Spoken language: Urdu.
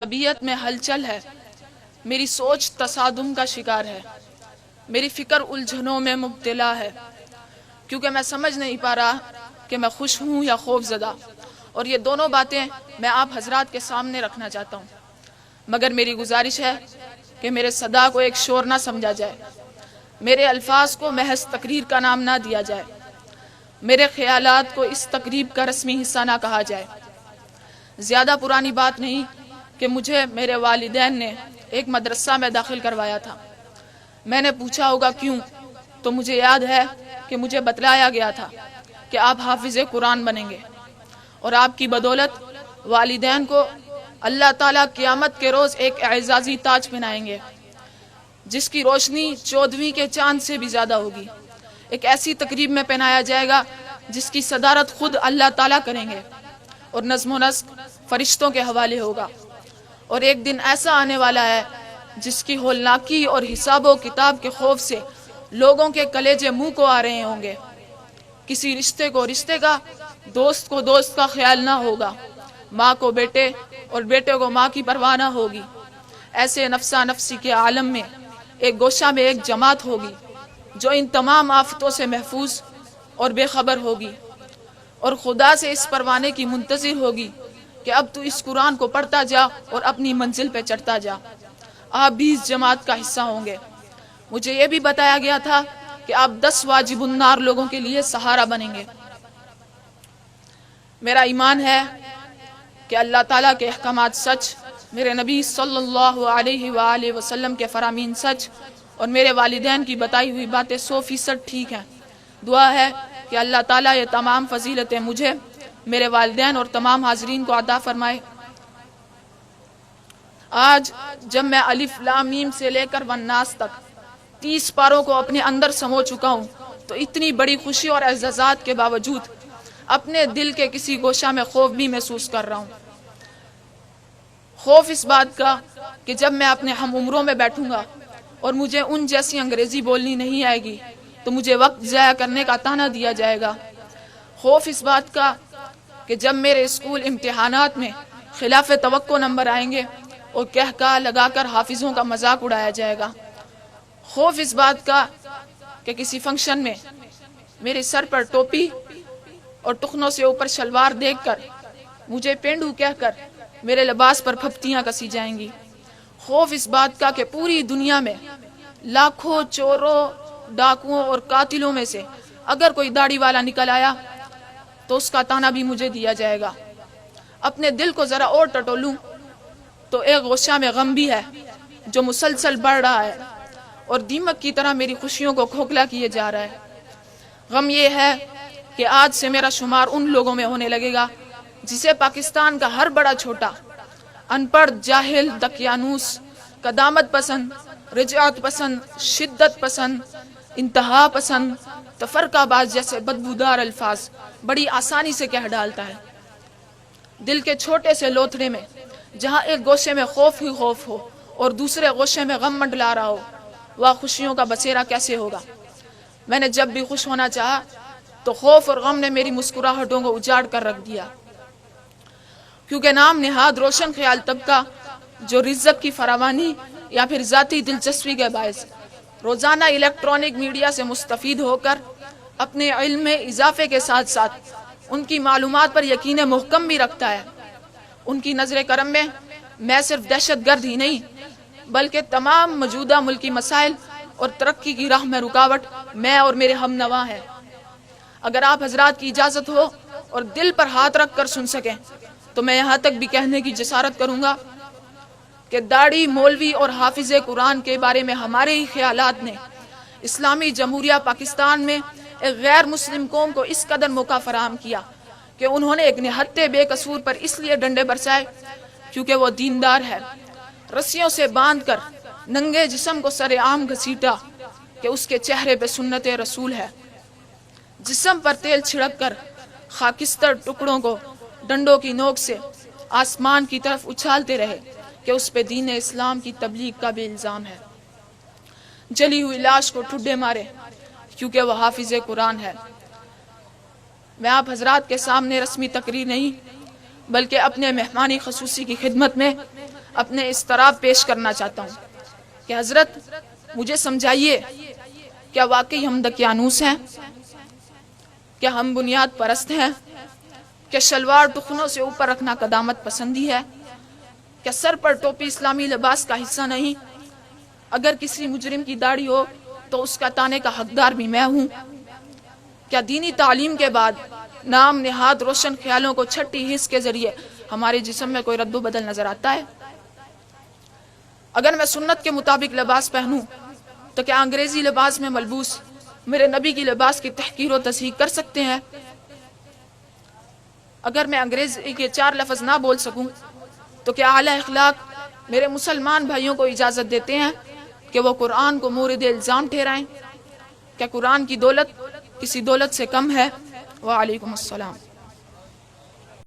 طبیعت میں ہلچل ہے، میری سوچ تصادم کا شکار ہے، میری فکر الجھنوں میں مبتلا ہے، کیونکہ میں سمجھ نہیں پا رہا کہ میں خوش ہوں یا خوف زدہ، اور یہ دونوں باتیں میں آپ حضرات کے سامنے رکھنا چاہتا ہوں۔ مگر میری گزارش ہے کہ میرے صدا کو ایک شور نہ سمجھا جائے، میرے الفاظ کو محض تقریر کا نام نہ دیا جائے، میرے خیالات کو اس تقریب کا رسمی حصہ نہ کہا جائے۔ زیادہ پرانی بات نہیں کہ مجھے میرے والدین نے ایک مدرسہ میں داخل کروایا تھا۔ میں نے پوچھا ہوگا کیوں، تو مجھے یاد ہے کہ مجھے بتلایا گیا تھا کہ آپ حافظ قرآن بنیں گے، اور آپ کی بدولت والدین کو اللہ تعالیٰ قیامت کے روز ایک اعزازی تاج پہنائیں گے، جس کی روشنی 14ویں کے چاند سے بھی زیادہ ہوگی۔ ایک ایسی تقریب میں پہنایا جائے گا جس کی صدارت خود اللہ تعالیٰ کریں گے، اور نظم و نسق فرشتوں کے حوالے ہوگا۔ اور ایک دن ایسا آنے والا ہے جس کی ہولناکی اور حساب و کتاب کے خوف سے لوگوں کے کلیجے منہ کو آ رہے ہوں گے۔ کسی رشتے کو رشتے کا، دوست کو دوست کا خیال نہ ہوگا، ماں کو بیٹے اور بیٹے کو ماں کی پرواہ نہ ہوگی۔ ایسے نفسا نفسی کے عالم میں ایک گوشہ میں ایک جماعت ہوگی جو ان تمام آفتوں سے محفوظ اور بے خبر ہوگی، اور خدا سے اس پروانے کی منتظر ہوگی کہ اب تو اس قرآن کو پڑھتا جا اور اپنی منزل پہ چڑھتا جا۔ آپ بھی اس جماعت کا حصہ ہوں گے۔ مجھے یہ بھی بتایا گیا تھا کہ آپ 10 واجب النار لوگوں کے لیے سہارا بنیں گے۔ میرا ایمان ہے کہ اللہ تعالیٰ کے احکامات سچ، میرے نبی صلی اللہ علیہ وآلہ وسلم کے فرامین سچ، اور میرے والدین کی بتائی ہوئی باتیں 100% ٹھیک ہیں۔ دعا ہے کہ اللہ تعالیٰ یہ تمام فضیلتیں مجھے، میرے والدین اور تمام حاضرین کو عطا فرمائے۔ آج جب میں الف لام میم سے لے کر والناس تک 30 پاروں کو اپنے اندر سمو چکا ہوں، تو اتنی بڑی خوشی اور اعزازات کے باوجود اپنے دل کے کسی گوشہ میں خوف بھی محسوس کر رہا ہوں۔ خوف اس بات کا کہ جب میں اپنے ہم عمروں میں بیٹھوں گا اور مجھے ان جیسی انگریزی بولنی نہیں آئے گی تو مجھے وقت ضائع کرنے کا طعنہ دیا جائے گا۔ خوف اس بات کا کہ جب میرے اسکول امتحانات میں خلاف توقع نمبر آئیں گے اور کہا لگا کر حافظوں کا مذاق اڑایا جائے گا۔ خوف اس بات کا کہ کسی فنکشن میں میرے سر پر ٹوپی اور ٹخنوں سے اوپر شلوار دیکھ کر مجھے پینڈو کہہ کر میرے لباس پر پھپتیاں کسی جائیں گی۔ خوف اس بات کا کہ پوری دنیا میں لاکھوں چوروں، ڈاکوؤں اور قاتلوں میں سے اگر کوئی داڑھی والا نکل آیا تو اس کا طعنہ بھی مجھے دیا جائے گا۔ اپنے دل کو ذرا اور ٹٹولوں تو ایک غصہ میں غم بھی ہے جو مسلسل بڑھ رہا ہے اور دیمک کی طرح میری خوشیوں کو کھوکھلا کیے جا رہا ہے۔ غم یہ ہے کہ آج سے میرا شمار ان لوگوں میں ہونے لگے گا جسے پاکستان کا ہر بڑا چھوٹا، ان پڑھ، جاہل، دقیانوس، قدامت پسند، رجعت پسند، شدت پسند، انتہا پسند، تفرقہ باز جیسے بدبودار الفاظ بڑی آسانی سے کہہ ڈالتا ہے۔ دل کے چھوٹے سے لوتھڑے میں جہاں ایک گوشے میں خوف ہی خوف ہو اور دوسرے گوشے میں غم منڈلا رہا ہو، وہ خوشیوں کا بسیرا کیسے ہوگا؟ میں نے جب بھی خوش ہونا چاہا تو خوف اور غم نے میری مسکراہٹوں کو اجاڑ کر رکھ دیا، کیونکہ نام نہاد روشن خیال طبقہ جو رزق کی فراوانی یا پھر ذاتی دلچسپی کے باعث روزانہ الیکٹرانک میڈیا سے مستفید ہو کر اپنے علم میں اضافے کے ساتھ ساتھ ان کی معلومات پر یقین محکم بھی رکھتا ہے، ان کی نظر کرم میں صرف دہشت گرد ہی نہیں بلکہ تمام موجودہ ملکی مسائل اور ترقی کی راہ میں رکاوٹ میں اور میرے ہم نوا ہیں۔ اگر آپ حضرات کی اجازت ہو اور دل پر ہاتھ رکھ کر سن سکیں تو میں یہاں تک بھی کہنے کی جسارت کروں گا کہ داڑھی، مولوی اور حافظ قرآن کے بارے میں ہمارے ہی خیالات نے اسلامی جمہوریہ پاکستان میں ایک غیر مسلم قوم کو اس قدر موقع فراہم کیا کہ انہوں نے ایک نہتے بے قصور پر اس لیے ڈنڈے برسائے کیونکہ وہ دیندار ہے، رسیوں سے باندھ کر ننگے جسم کو سر عام گھسیٹا کہ اس کے چہرے پہ سنت رسول ہے، جسم پر تیل چھڑک کر خاکستر ٹکڑوں کو ڈنڈوں کی نوک سے آسمان کی طرف اچھالتے رہے کہ اس پہ دین اسلام کی تبلیغ کا بھی الزام ہے۔ جلی ہوئی لاش کو ٹھڈے مارے کیونکہ وہ حافظ قرآن ہے۔ میں آپ حضرات کے سامنے رسمی تقریر نہیں بلکہ اپنے مہمانی خصوصی کی خدمت میں اپنے اضطراب پیش کرنا چاہتا ہوں کہ حضرت مجھے سمجھائیے، کیا واقعی ہم دقیانوس ہیں؟ کیا ہم بنیاد پرست ہیں؟ کیا شلوار ٹخنوں سے اوپر رکھنا قدامت پسندی ہے؟ کیا سر پر ٹوپی اسلامی لباس کا حصہ نہیں؟ اگر کسی مجرم کی داڑھی ہو تو اس کا تانے کا حقدار بھی میں ہوں؟ کیا دینی تعلیم کے بعد نام نہاد روشن خیالوں کو چھٹی حس کے ذریعے ہمارے جسم میں کوئی رد و بدل نظر آتا ہے؟ اگر میں سنت کے مطابق لباس پہنوں تو کیا انگریزی لباس میں ملبوس میرے نبی کی لباس کی تحقیر و تصحیح کر سکتے ہیں؟ اگر میں انگریزی کے 4 لفظ نہ بول سکوں تو کیا اعلی اخلاق میرے مسلمان بھائیوں کو اجازت دیتے ہیں کہ وہ قرآن کو مورد الزام ٹھہرائیں؟ کیا قرآن کی دولت کسی دولت سے کم ہے؟ وعلیکم السلام۔